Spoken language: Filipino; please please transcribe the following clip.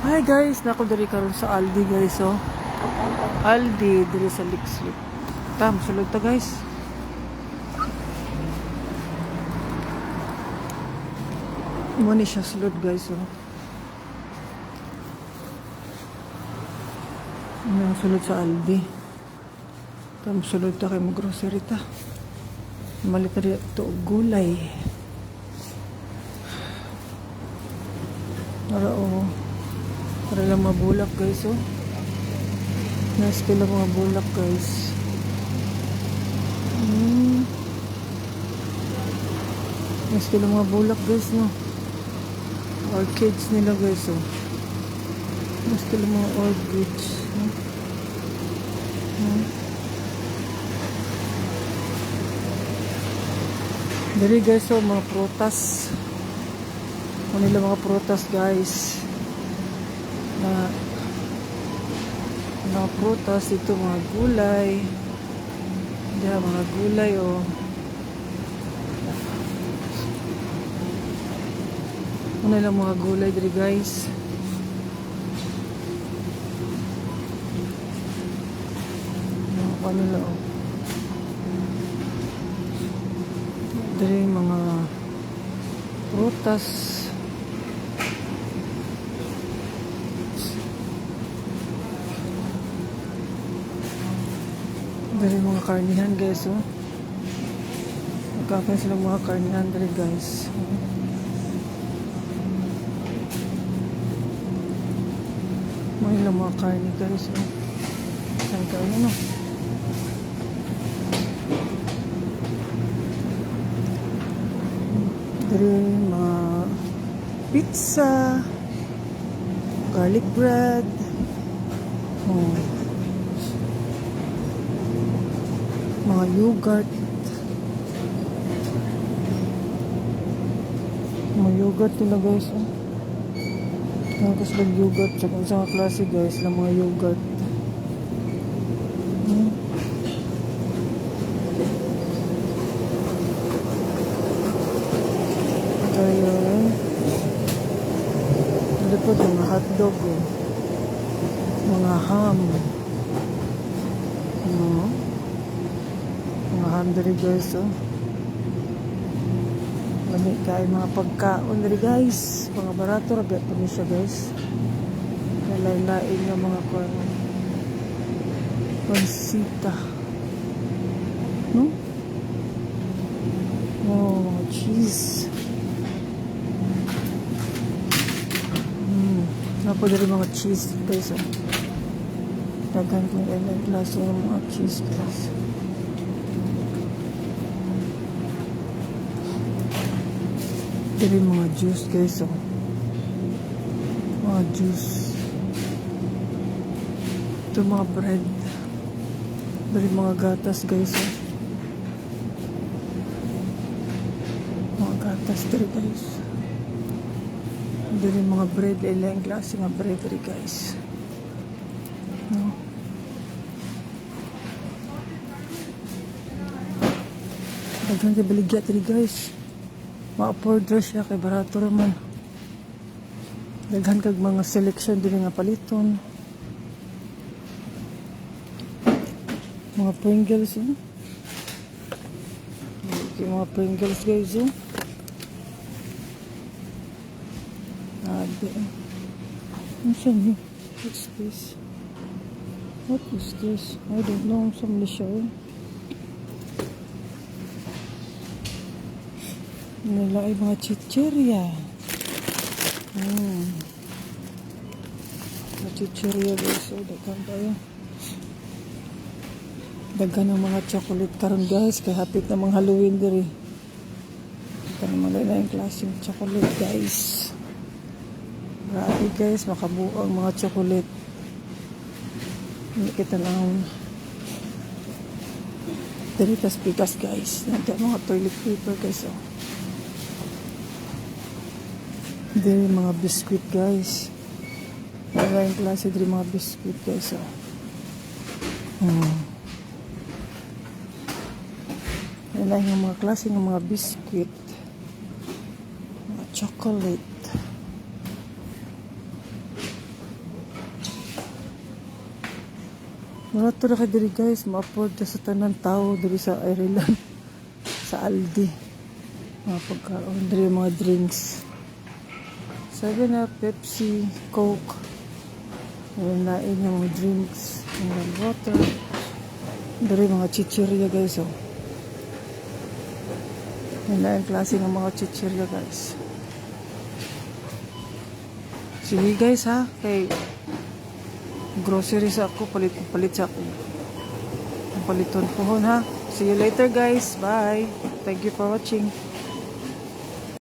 Hi guys, nako diri karon sa Aldi guys oh. Aldi diri sa Lixlip. Tam sulod ta guys. Mo ni siya sulod guys oh. Ano sulod sa Aldi. Tam sulod ta kay mo grocery ta. Malit na ito gulay. Para oh. Para lang mabulak guys oh. Nas kila mga bulak guys. Nas kila mga bulak guys no. Orchids nila guys oh. Nas kila mga orchids. Dari guys oh, mga prutas. Ano nila mga prutas guys. Na mga prutas ito, mga gulay. Diyan mga gulay oh. Ano nila mga gulay dari guys. Ano nila oh. Dari mga prutas. Dari mga karnihan guys oh. Magkakain sila mga karnihan dari guys. May ilang mga karni guys oh. Saan ka yun oh. Dari mga pizza, garlic bread oh. Mga yogurt. Mga yogurt nila guys oh. Tapos lang yogurt sa kung saan klase guys lang mga yogurt. Kaya ano po mga hotdog oh. Mga ham no. Mga ham dari guys oh. Lami kayo mga pagkaon dari guys. Mga barato rabiat pa niya guys. Lain-lain nga mga pansita no? Oh, mga cheese. Napo dari mga cheese guys oh. Daghan kong ilang klase ng mga cheese guys. Dari mga juice guys oh. Mga juice. Ito mga bread. Dari mga gatas guys oh. Mga gatas dari guys. Dari mga bread. Ilang klase nga bread dari guys no? Daghan kayo baligya dari guys. Ma-order siya kay barato raman. Daghan kag mga selection din nga paliton. Mga Pringles eh. Okay, mga Pringles guys eh. What's this? What is this? I don't know. Some siya eh. Nilai mga chichirya. Mga chichirya guys. So, daghan tayo. Daghan ng mga chocolate karon guys. Kaya hapit na mga Halloween diri. Daghan ng mga lain klaseng chocolate guys. Grabe guys. Makabuo ang mga chocolate. Hindi kita lang. Diri tas guys. Nandiyan mga toilet paper guys oh. Dari mga biscuit guys. Maraming klase dari mga biscuit guys oh. Yan yung mga klase ng mga biscuit. Mga chocolate. Mura to na kay diri guys, ma-afford na sa tanan tao diri sa Ireland. Sa Aldi. Mga pagkaon, diri mga drinks. 7-Up, Pepsi, Coke. Meron na yung mga drinks, mga water. Diri mga chichirya guys, oh. Yan na yung klase ng mga chichirya guys. Sige guys ha, kay groceries ako, palit sa ako. Paliton po ha. See you later guys, bye. Thank you for watching.